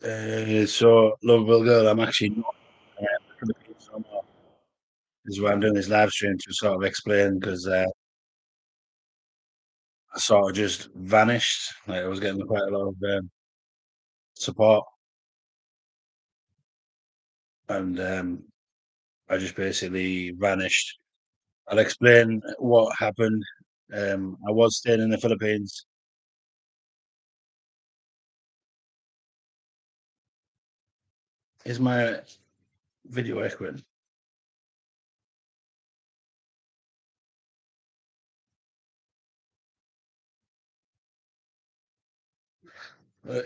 So, lovable girl, I'm actually not in the Philippines no more. This is why I'm doing this live stream to sort of explain because I sort of just vanished. Like, I was getting quite a lot of support, and I just basically vanished. I'll explain what happened. I was staying in the Philippines. Is my video echoing?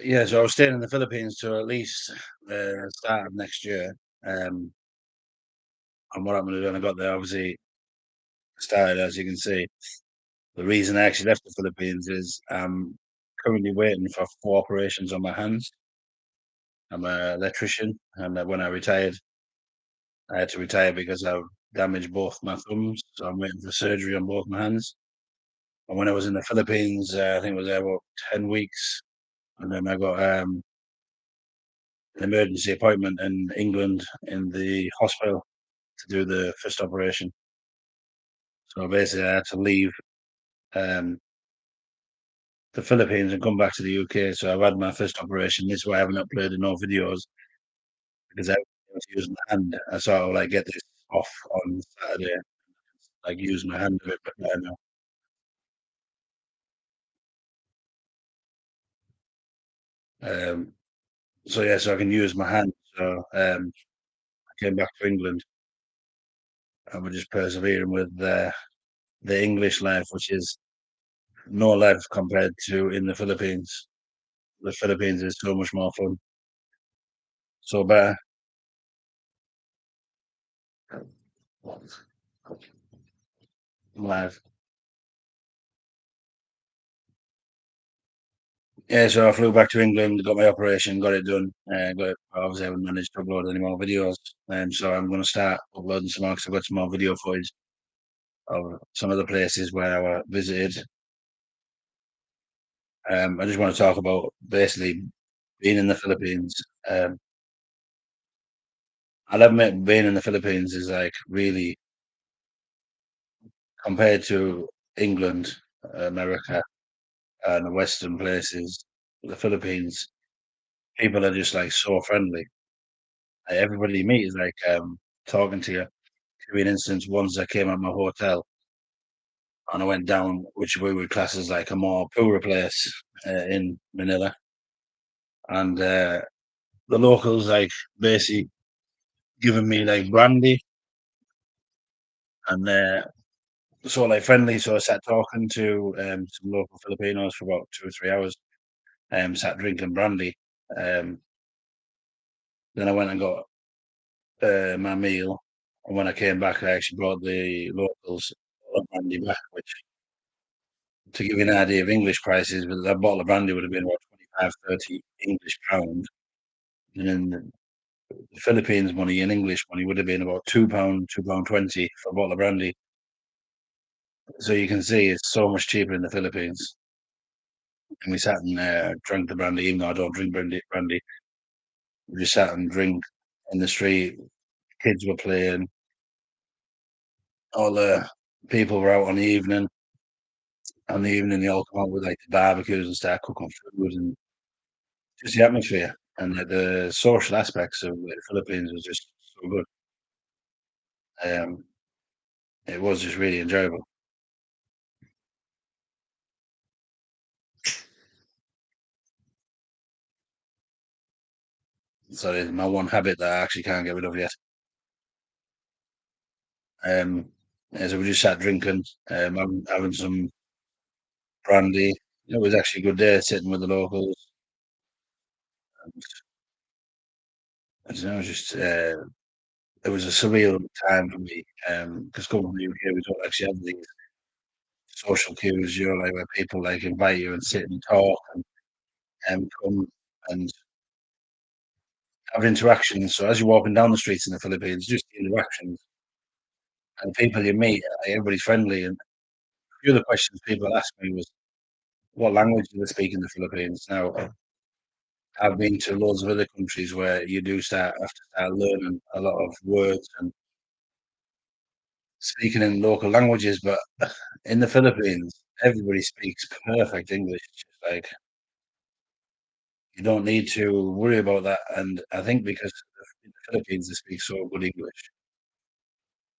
Yeah, so I was staying in the Philippines till at least start of next year. Um, and what I'm going to do when I got there, obviously, started as you can see. The reason I actually left the Philippines is I'm currently waiting for 4 operations on my hands. I'm an electrician, and when I retired, I had to retire because I've damaged both my thumbs, so I'm waiting for surgery on both my hands. And when I was in the Philippines, I think I was there about 10 weeks, and then I got an emergency appointment in England in the hospital to do the first operation. So basically, I had to leave um, the Philippines and come back to the UK. So I've had my first operation. This is why I haven't uploaded no videos because I was using my hand. I sort of like get this off on Saturday, like use my hand a bit better now. Um, so yeah, so I can use my hand. So I came back to England and we're just persevering with the English life, which is no life compared to in the Philippines. The Philippines is so much more fun, so better. Live. Yeah, so I flew back to England, got my operation, got it done. Got it. Obviously, I haven't managed to upload any more videos, so I'm going to start uploading some more because I've got some more video footage of some of the places where I visited. I just want to talk about basically being in the Philippines. Um, I'll admit, being in the Philippines is like really compared to England, America, and the Western places. The Philippines, people are just like so friendly. Like, everybody you meet is like talking to you. Give me an instance, once I came at my hotel and I went down, which we would class as like a more poorer place in Manila. And the locals like basically giving me like brandy and so like friendly. So I sat talking to some local Filipinos for about 2 or 3 hours, sat drinking brandy. Um, then I went and got my meal. And when I came back, I actually brought the locals brandy back, which to give you an idea of English prices, but that bottle of brandy would have been about 25, 30 English pound. And in the Philippines money, in English money, would have been about £2, £2.20 for a bottle of brandy. So you can see it's so much cheaper in the Philippines. And we sat and drank the brandy, even though I don't drink brandy. We just sat and drink in the street. Kids were playing. All the people were out on the evening. On the evening, they all come out with like the barbecues and start cooking food and just the atmosphere and the social aspects of the Philippines was just so good. Um, it was just really enjoyable. So it's my one habit that I actually can't get rid of yet. Um, so we just sat drinking, having some brandy. It was actually a good day sitting with the locals. I don't know, just it was a surreal time for me because coming from the UK, we don't actually have these social cues, like where people like invite you and sit and talk and come and have interactions. So as you're walking down the streets in the Philippines, just the interactions and the people you meet, everybody's friendly. And a few of the questions people asked me was, "What language do they speak in the Philippines?" Now, I've been to loads of other countries where you do have to start learning a lot of words and speaking in local languages, but in the Philippines, everybody speaks perfect English. It's just like you don't need to worry about that, and I think because in the Philippines they speak so good English,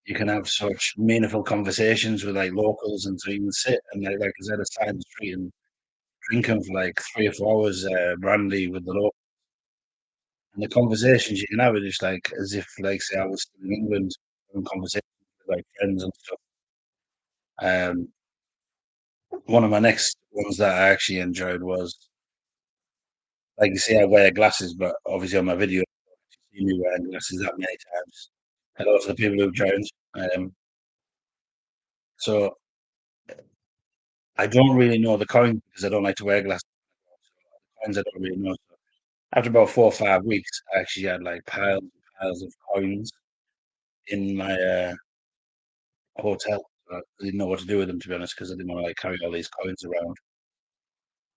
you can have such meaningful conversations with, like, locals, and so you can sit and, like I said, side the street and drinking for, like, 3 or 4 hours, brandy with the locals, and the conversations you can have are just, like, as if, like, say, I was still in England having conversations with, like, friends and stuff. Um, One of my next ones that I actually enjoyed was, like you see, I wear glasses, but obviously on my video, you see me wearing glasses that many times. Hello to the people who've joined. Um, so I don't really know the coins because I don't like to wear glasses. So the coins I don't really know. So after about 4 or 5 weeks, I actually had, like, piles and piles of coins in my, hotel. I didn't know what to do with them, to be honest, because I didn't wanna, like, carry all these coins around.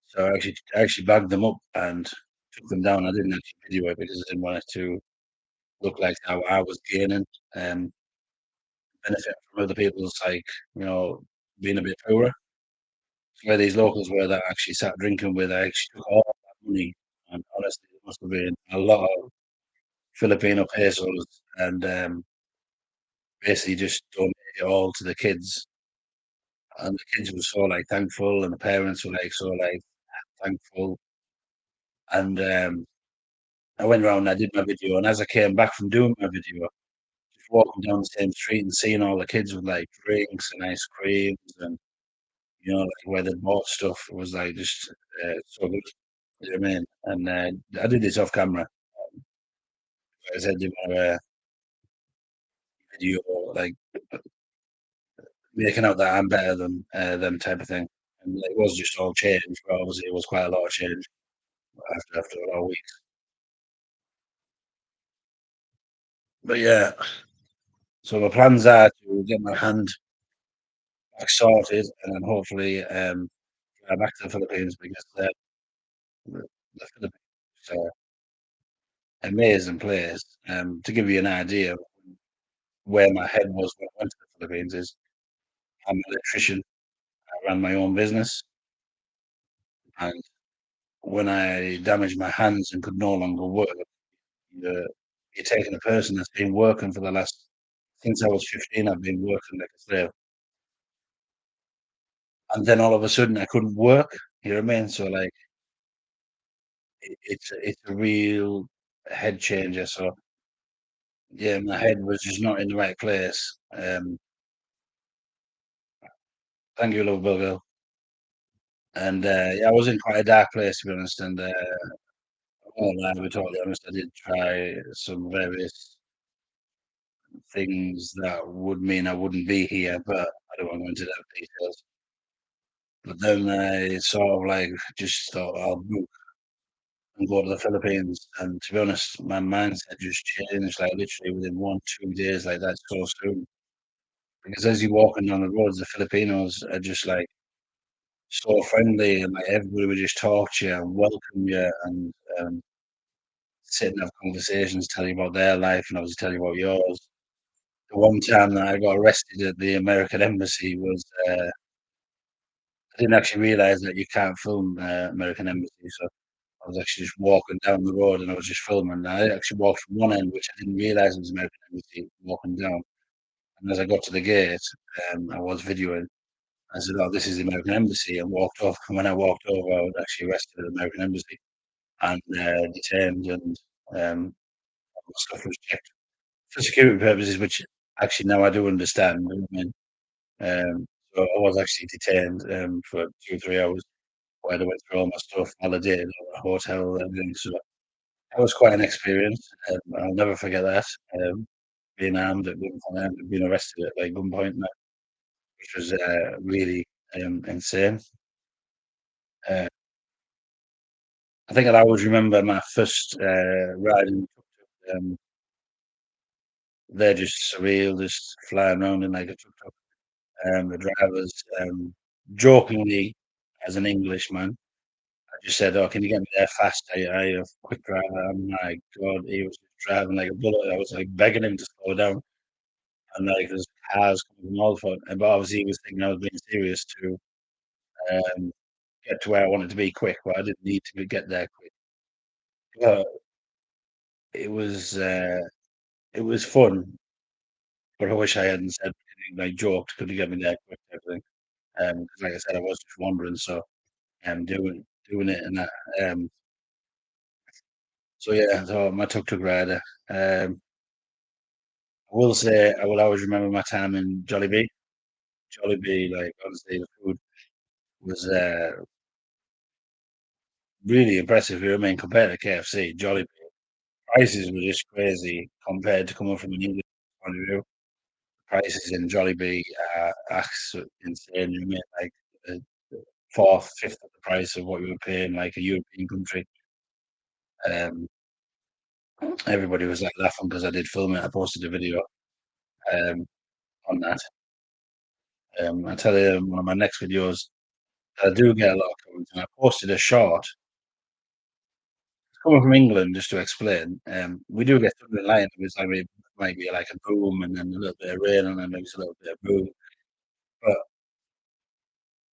So I actually bagged them up and took them down. I didn't actually video it because I didn't want it to look like how I was gaining, um, benefit from other people's, like, you know, being a bit poorer. So where these locals were that I actually sat drinking with, I actually took all that money, and honestly, it must have been a lot of Filipino pesos, and, basically just donated it all to the kids, and the kids were so, like, thankful, and the parents were, like, so, like, thankful, and, I went around and I did my video, and as I came back from doing my video, just walking down the same street and seeing all the kids with, like, drinks and ice creams and, you know, like, where they bought stuff was, like, just, so good. You know what I mean? And, I did this off camera. Like I said, didn't wanna, video, like, making out that I'm better than, them type of thing. And it was just all change, but obviously it was quite a lot of change after a lot of weeks. But yeah, so my plans are to get my hand back sorted and then hopefully, fly back to the Philippines because the the Philippines is a amazing place. To give you an idea of where my head was when I went to the Philippines is I'm an electrician. I ran my own business, and when I damaged my hands and could no longer work, you're you're taking a person that's been working for the last since I was 15, I've been working like a slave, and then all of a sudden I couldn't work, you know what I mean? So, like, it's a real head changer, so, yeah, my head was just not in the right place. Thank you, little girl, and, yeah, I was in quite a dark place, to be honest, and, I won't lie, to be totally honest, I did try some various things that would mean I wouldn't be here, but I don't wanna go into that details. But then I sort of, like, just thought, "I'll book and go to the Philippines," and to be honest, my mindset just changed, like, literally within 1, 2 days, like, that's so soon. Because as you're walking down the roads, the Filipinos are just, like, so friendly, and, like, everybody would just talk to you and welcome you and, sit and have conversations, tell you about their life, and obviously tell you about yours. The one time that I got arrested at the American Embassy was, I didn't actually realise that you can't film, American Embassy, so I was actually just walking down the road and I was just filming. And I actually walked from one end, which I didn't realise was American Embassy, walking down. And as I got to the gate, I was videoing. I said, "Oh, this is the American Embassy," and walked off. And when I walked over, I was actually arrested at the American Embassy and, detained, and, all my stuff was checked for security purposes, which actually now I do understand. You know what I mean? So I was actually detained, for 2 or 3 hours while they went through all my stuff, validated all my hotel and everything. So that was quite an experience. I'll never forget that. Being armed at gunpoint and being arrested at, like, gunpoint, and that, which was, really, insane. Uh, I think I'll always remember my first, ride in tuk-tuk. They're just surreal, just flying around in, like, a tuk-tuk. The drivers, jokingly, as an Englishman, just said, "Oh, can you get me there fast? I have a quick drive." Oh my god, he was driving like a bullet. I was, like, begging him to slow down, and, like, there's cars coming from all front, and but obviously he was thinking I was being serious to, um, get to where I wanted to be quick, but I didn't need to get there quick. But it was, uh, it was fun, but I wish I hadn't said anything, like, joked, "Could you get me there quick?" type thing. 'Cause like I said, I was just wandering, so, doing it and that, um, so yeah, so my tuk-tuk rider. I will say I will always remember my time in Jollibee. Jollibee, like, honestly, the food was, really impressive here. I mean, compared to KFC, Jollibee prices were just crazy compared to coming from an English point of view. Prices in Jollibee are absolutely insane. You mean like a fourth, fifth of the price of what you would pay in like a European country. Um, Everybody was like laughing because I did film it. I posted a video um, on that. I tell you, in one of my next videos, I do get a lot of comments, and I posted a short coming from England, just to explain. We do get thunder and lightning. It's like it might be like a boom, and then a little bit of rain, and then maybe a little bit of boom. But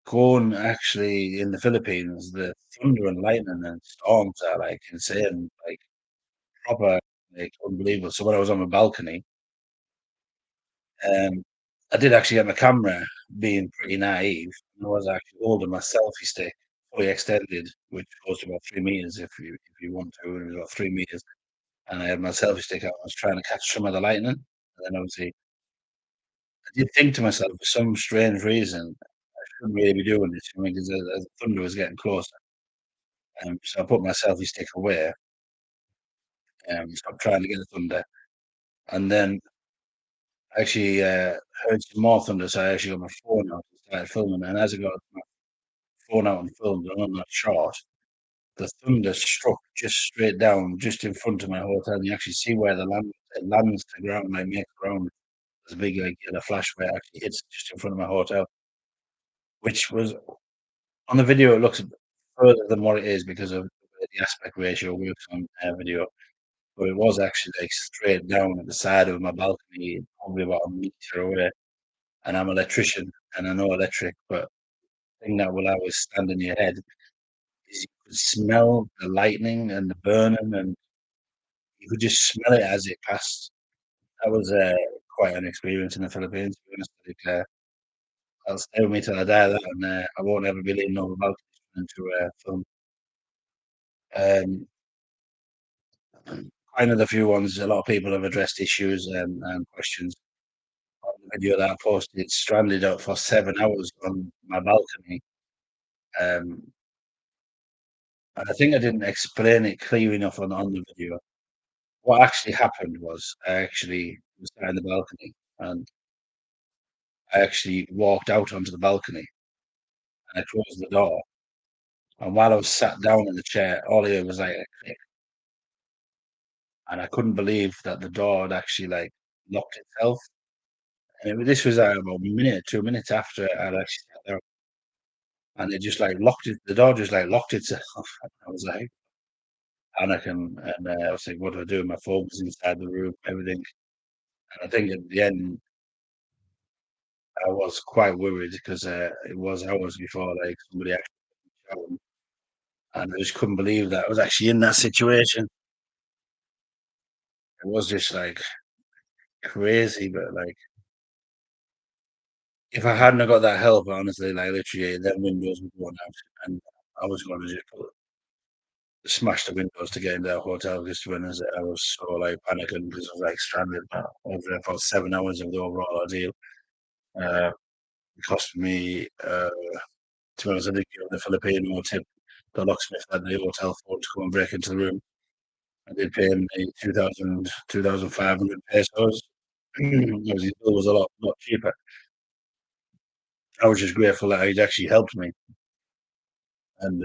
going actually in the Philippines, the thunder and lightning and storms are like insane, like proper, like unbelievable. So when I was on my balcony, um, I did actually get my camera, being pretty naive. I was actually holding my selfie stick fully extended, which goes to about 3 meters if you want to. It was about 3 meters, and I had my selfie stick out. I was trying to catch some of the lightning, and then obviously I did think to myself for some strange reason I shouldn't really be doing this. I mean, because as the thunder was getting closer, so I put my selfie stick away, stopped trying to get the thunder, and then I actually heard some more thunder, so I actually got my phone out and started filming. And as I got my phone out and filmed, and on that shot, the thunder struck just straight down, just in front of my hotel. And you actually see where the land it lands to ground, like makes ground. There's a big like yellow flash where it actually hits just in front of my hotel, which was on the video. It looks further than what it is because of the way the aspect ratio works on video. But it was actually like straight down at the side of my balcony, probably about a meter away. And I'm an electrician and I know electric, but the thing that will always stand in your head is you could smell the lightning and the burning, and you could just smell it as it passed. That was quite an experience in the Philippines, to be honest. Like, that'll stay with me till I die. That, and I won't ever be leaving over balconies into film. Um, Kind of the few ones. A lot of people have addressed issues and questions on the video that I posted. Stranded out for 7 hours on my balcony. Um, And I think I didn't explain it clear enough on the video. What actually happened was I actually was sat in the balcony, and I actually walked out onto the balcony, and I closed the door, and while I was sat down in the chair, all I heard was like a click, and I couldn't believe that the door had actually, like, locked itself, and this was, about a minute, 2 minutes after I'd actually sat down, and it just, like, locked it the door just, like, locked itself. I was like panicking, and I was like, "What do I do?" My phone was inside the room, everything, and I think at the end I was quite worried because, it was hours before, like, somebody actually shot him, and I just couldn't believe that I was actually in that situation. It was just, like, crazy, but, like, if I hadn't have got that help, honestly, like, literally, them windows were going out, and I was gonna just smash the windows to get into that hotel just to be honest. I was so, like, panicking because I was, like, stranded over there for 7 hours of the overall ordeal. Uh, it cost me, to be honest, I did give the Filipino tip the locksmith at the hotel phone to come and break into the room. I did pay him the 2,500 pesos. Because his bill was a lot cheaper. I was just grateful that he'd actually helped me, and,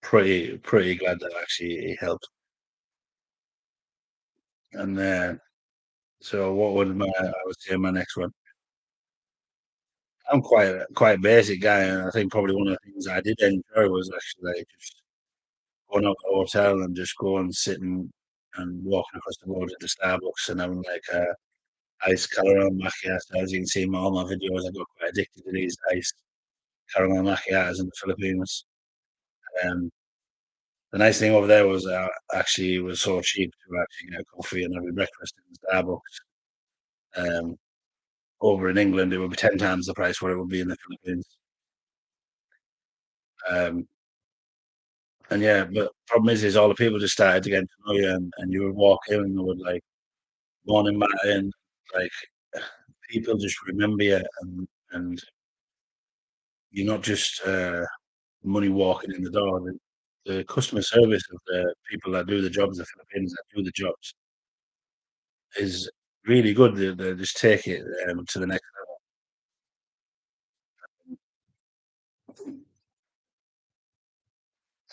pretty glad that actually he helped. And, so what would I would say my next one? I'm quite a basic guy, and I think probably one of the things I did enjoy was actually, like, just going out to the hotel and just going sitting and walking across the road to the Starbucks and having, like, a iced caramel macchiato. As you can see in all my videos, I got quite addicted to these iced caramel macchiatos in the Philippines. Um, the nice thing over there was, actually it was so cheap to actually get coffee and have breakfast in Starbucks. Um, over in England, it would be 10 times the price what it would be in the Philippines. Um, and yeah, but problem is all the people just started to get to know you, and you would walk in and they would like, "Morning, Martin," like, people just remember you, and you're not just, money walking in the door. The customer service of the people that do the jobs, the Filipinos that do the jobs, is really good. They just take it, to the next level.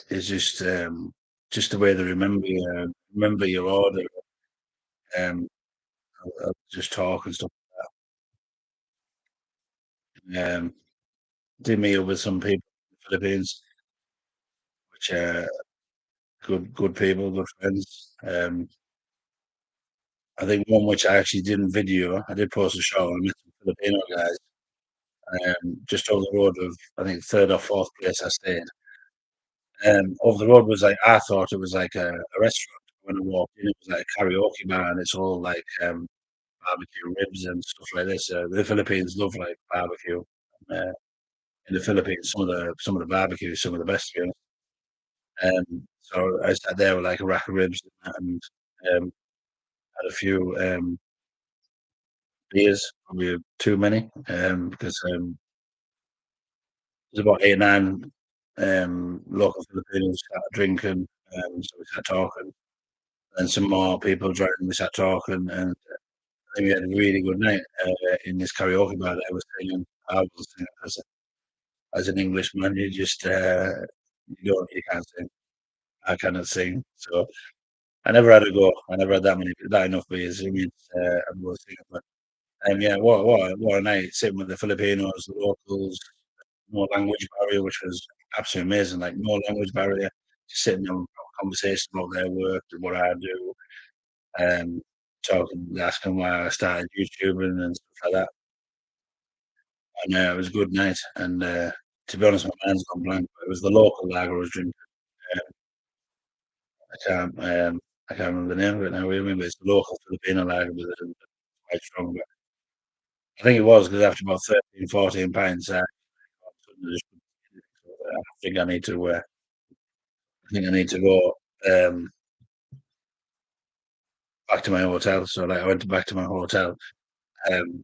It's just the way they remember your order, um, just talk and stuff like that. Did meet up with some people in the Philippines, which are good people, good friends. I think one which I actually didn't video, I did post a show. I met some Filipino guys, just over the road of, I think, third or fourth place I stayed. Over the road was like, I thought it was like a restaurant. When I walked in, it was like a karaoke bar, and it's all like barbecue ribs and stuff like this. The Philippines love like barbecue. Uh, in the Philippines, some of the barbecue is some of the best. To be honest. So I sat there with like a rack of ribs and had a few beers, probably too many, because there's about 8 or 9 local Filipinos started drinking, so we started talking, and some more people joined. We started talking, and I think we had a really good night in this karaoke bar that I was singing. I was singing because as an Englishman, you just you can't sing. I cannot sing, so I never had a go. I never had that enough beers. I mean, I'm going singing, but yeah, what a night sitting with the Filipinos, the locals, no language barrier, which was absolutely amazing. Like no language barrier, just sitting there and having a conversation about their work and what I do, um, talking, asking why I started YouTubing and stuff like that. And it was a good night. And to be honest, my mind's gone blank. But it was the local lager I was drinking. Um, I can't um, I can't remember the name of it now. I remember it's the local Filipino lager, but it's quite strong. But I think it was because after about 13, 14 pints, I just I think I need to. I think I need to go back to my hotel. So like I went back to my hotel, um,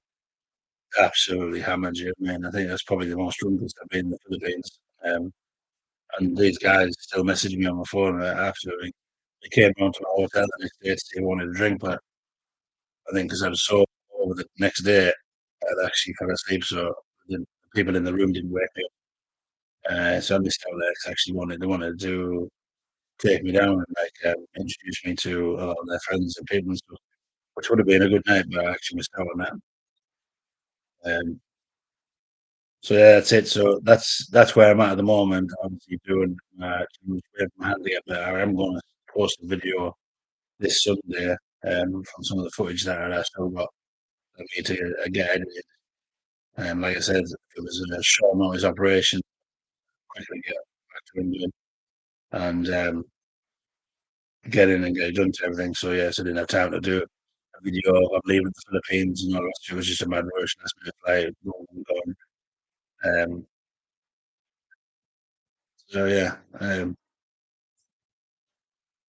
absolutely hammered. You know what I mean? I think that's probably the most drunkest I've been in the Philippines. Um, and these guys still messaging me on my phone. Absolutely, they came round to my hotel the next day to see if I wanted a drink, but I think because I was so over the next day, I'd actually fell asleep. So the people in the room didn't wake me up. So I missed out there 'cause actually they wanted to take me down and like introduce me to a lot of their friends and people and stuff. Which would have been a good night, but I actually missed out on that. Um, so yeah, that's it. So that's where I'm at the moment. Obviously doing too much work from hand yet, but I am going to post a video this Sunday from some of the footage that I still got that I need to get edited. Like I said, it was a short notice operation. Quickly get back to England and get in and get it done to everything. So yes, I didn't have time to do a video. I'm leaving the Philippines and all that. It was just a mad rush. That's me to fly gone. Um, so yeah,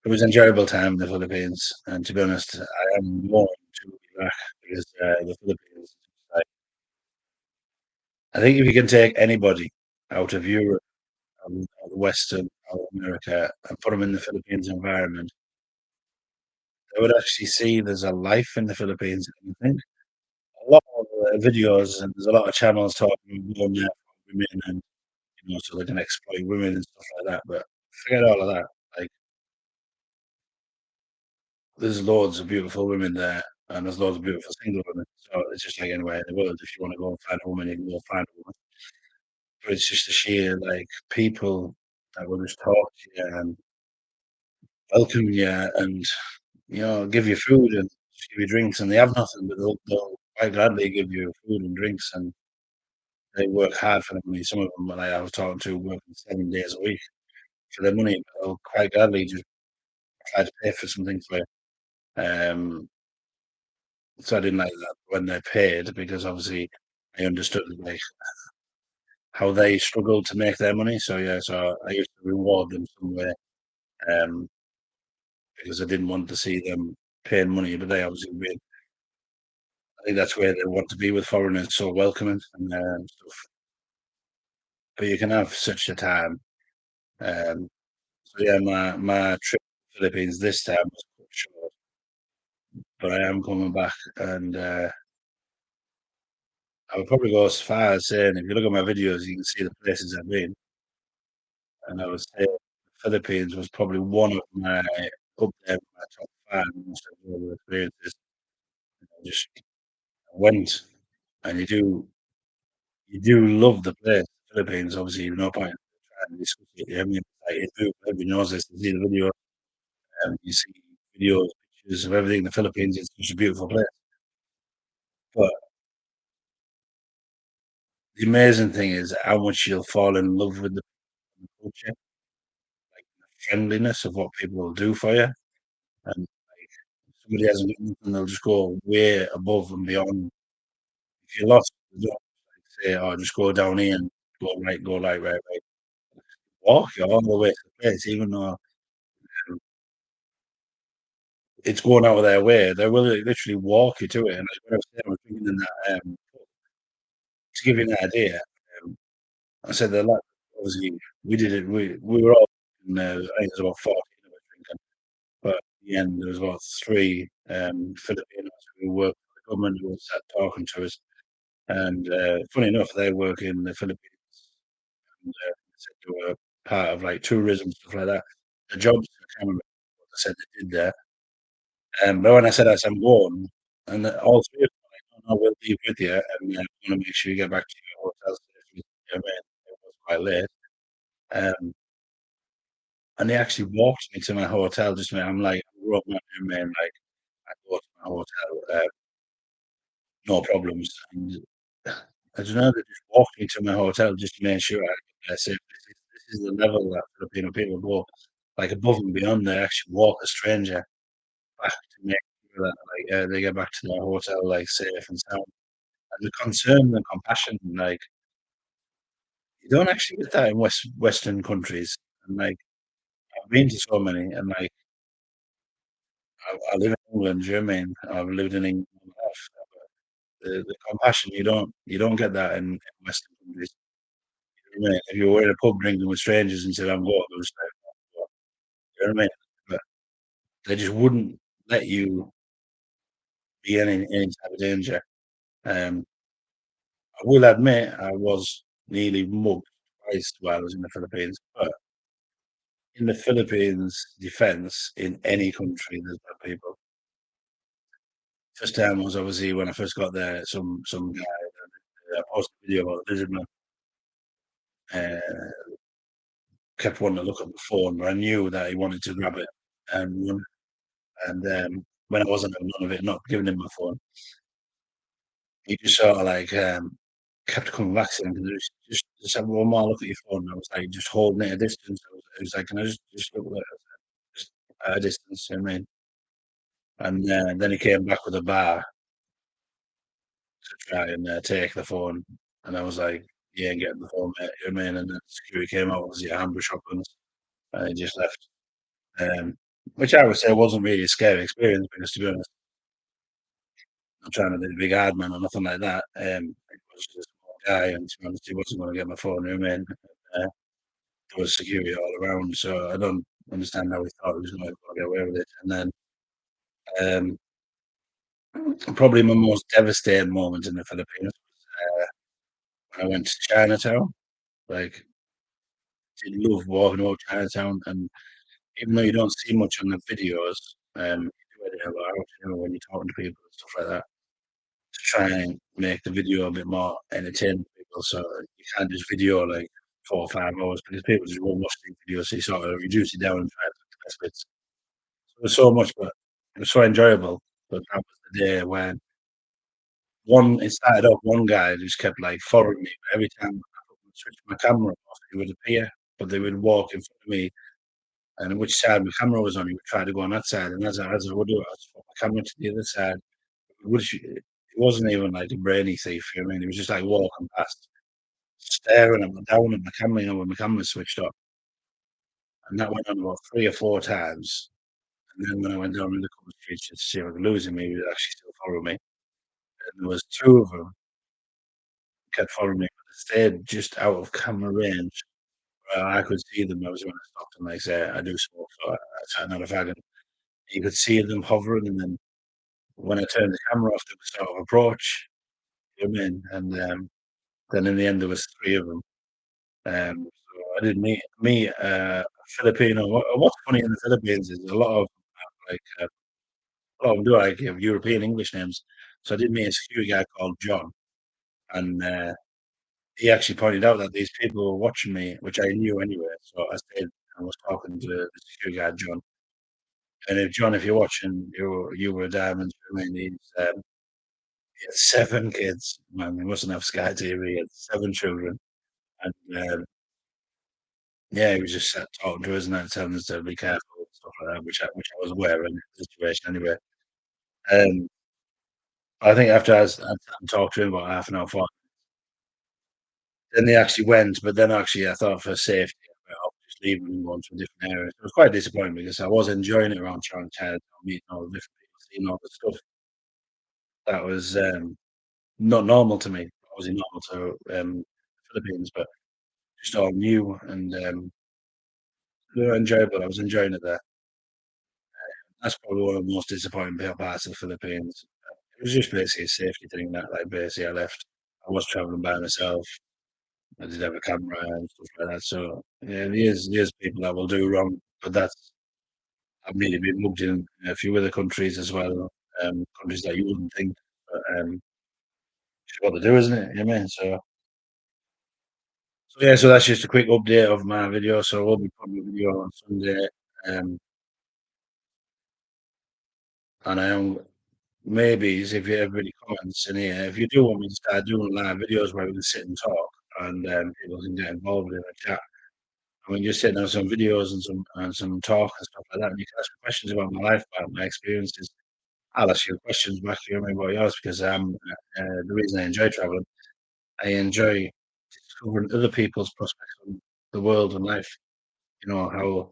it was enjoyable time in the Philippines, and to be honest, I am more to be back because the Philippines. Like, I think if you can take anybody out of Europe or the Western or America and put them in the Philippines environment, they would actually see there's a life in the Philippines. I think a lot of videos and there's a lot of channels talking about going there for women and so they can exploit women and stuff like that. But forget all of that. Like there's loads of beautiful women there. and there's loads of beautiful single women. So it's just like anywhere in the world, if you want to go and find a woman, you can go find a woman. But it's just the sheer like people that will just talk to you and welcome you and give you food and just give you drinks, and they have nothing, but they'll quite gladly give you food and drinks, and they work hard for the money. Some of them, like I was talking to, working 7 days a week for their money, but they'll quite gladly just try to pay for something for you. So I didn't like that when they paid because obviously I understood like how they struggled to make their money. So yeah, so I used to reward them some way um, because I didn't want to see them paying money, but they obviously really, I think that's where they want to be with foreigners, so welcoming and stuff. But you can have such a time. Um, so yeah, my trip to the Philippines this time was cut short, but I am coming back, and I would probably go as far as saying if you look at my videos, you can see the places I've been, and I would say the Philippines was probably one of my up there with my top 5 most enjoyable experiences. I just went, and you do love the place. Philippines, obviously, no point in trying to discuss it. I mean, like, everybody knows this. You see the video, you see videos, pictures of everything in the Philippines. It's such a beautiful place. But the amazing thing is how much you'll fall in love with the culture, like the friendliness of what people will do for you. And like, if somebody hasn't got nothing, they'll just go way above and beyond. If you're lost, they don't like say, "Oh, just go down here and go right." Walk you all the way to the place, even though it's going out of their way. They will literally walk you to it. And like when I was there, I was thinking in that, to give you an idea, um, I said that like, obviously we did it. We were all, I think there's about 14 of us drinking, but in the end there was about three Filipinos who worked for the government who were sat talking to us. And funny enough, they work in the Philippines. And said they were part of like tourism stuff like that. The jobs, I can't remember what they said they did there. But when I said, "I'm going," and all three of them were like, "No, no, we'll leave with you, and we wanna make sure you get back to your hotel safely." You know what I mean? It was quite late, um, and they actually walked me to my hotel just I'm like, "I'm a grown man, you know what I mean? Like, I go to my hotel, no problems." And I don't know, they just walked me to my hotel just to make sure I got there safe. This is the level that Filipino people go, like, above and beyond. They actually walk a stranger back to make sure that, like, they get back to their hotel, like, safe and sound. And the concern and compassion, like, you don't actually get that in Western countries, and, like, I've been to so many, and, like, I live in England, do you know what I mean? I've lived in England all my life. The compassion, you don't get that in Western countries, you know what I mean? If you were in a pub drinking with strangers and said, "I'm going," they'll just like, "What?" You know what I mean? But they just wouldn't let you be in any type of danger. Um, I will admit I was nearly mugged twice while I was in the Philippines, but in the Philippines' defense, in any country, there's bad people. First time was obviously when I first got there, some guy posted a video about the lizardman, uh, kept wanting to look at my phone, but I knew that he wanted to grab it and run. And when I wasn't having none of it, not giving him my phone, he just sort of like kept coming back to him. Just have one more look at your phone. I was like just holding it at a distance. I was like, can I just look at it? Just at a distance, you know what I mean? And then he came back with a bar to try and take the phone, and I was like, "You ain't getting the phone, mate," you know what I mean? And then security came out, obviously ambush weapons, and he just left. Which I would say wasn't really a scary experience because to be honest, I'm trying to be the big hard man or nothing like that. It was just a small guy, and to be honest, he wasn't gonna get my phone, you know what I mean? Uh, there was security all around, so I don't understand how he thought he was gonna get away with it. And then, um, probably my most devastating moment in the Philippines was when I went to Chinatown. Like, did love walking about Chinatown, and even though you don't see much on the videos, you do email or out, when you're talking to people and stuff like that, to try and make the video a bit more entertaining for people. So you can't just video like 4 or 5 hours because people just won't watch the video. So you sort of reduce it down and try to pick the best bits. So there's so much, but it was so enjoyable. But that was the day when it started off, one guy just kept like following me. But every time I switched my camera off, he would appear, but they would walk in front of me. And which side my camera was on, he would try to go on that side. And as I would do it, I'd swap my camera to the other side. Which it wasn't even like a brainy thief, you know what I mean? He was just like walking past, staring at me, down at my camera, when my camera switched off. And that went on about 3 or 4 times. And then when I went down in a couple of streets just to see if I could lose him, he would actually still follow me. And there was 2 of them kept following me, but they stayed just out of camera range where I could see them. Obviously, when I stopped and, like, say, I do smoke, so I try not to fag, and you could see them hovering, and then when I turned the camera off, they would sort of approach, you know what I mean? And, then in the end, there was 3 of them. So I did meet a Filipino. What's funny in the Philippines is a lot of, like, a lot of them do, like, European English names. So I did meet a security guy called John, and, he actually pointed out that these people were watching me, which I knew anyway. So I stayed and was talking to the security guy, John. And if John, if you're watching, you were a diamond. I mean, he had 7 kids. Man, he mustn't have Sky TV. He had 7 children, and, yeah, he was just sat talking to us and that, telling us to be careful and stuff like that, which I was aware in the situation anyway. Um, I think I'd sat and talked to him about half an hour, 40, then they actually went, but then actually I thought for safety, I'll just leave them and go on to a different area. It was quite disappointing because I was enjoying it around Chinatown, meeting all the different people, seeing all the stuff that was, not normal to me. Obviously normal to, Philippines, but just all new and, enjoyable. I was enjoying it there. That's probably one of the most disappointing parts of the Philippines. It was just basically a safety thing that, like, basically I left. I was traveling by myself. I did have a camera and stuff like that. So yeah, there's people that will do wrong, but I've really been mugged in a few other countries as well, countries that you wouldn't think, but, it's what they do, isn't it? You know what I mean? So yeah, so that's just a quick update of my video. So we'll be putting a video on Sunday, um, and I am maybe if you have any comments in here, if you do want me to start doing live videos where we can sit and talk and, people can get involved in a chat. I mean, just sitting on some videos and some talk and stuff like that, and you can ask me questions about my life, about my experiences. I'll ask you questions back, you know what I mean, about yours because, the reason I enjoy traveling, I enjoy discovering other people's prospects on the world and life, how,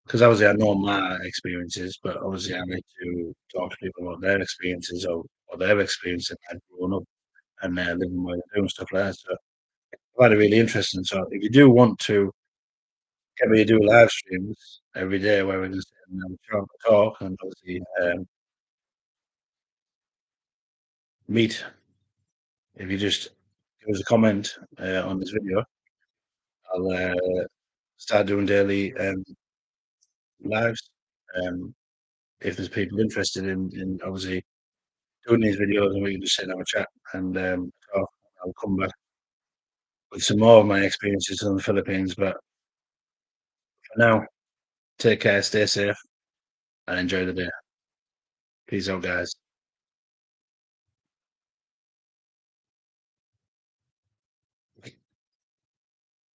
because obviously I know my experiences, but obviously I like to talk to people about their experiences or what they've experienced in life growing up and, living where they're doing stuff like that. So I find it really interesting. So if you do want to get me to do live streams every day where we can sit and have a talk and obviously, meet, if you just give us a comment, on this video, I'll, start doing daily, lives. Um, if there's people interested in obviously doing these videos and we can just sit and have a chat and, talk, I'll come back with some more of my experiences in the Philippines. But for now, take care, stay safe, and enjoy the day. Peace out, guys.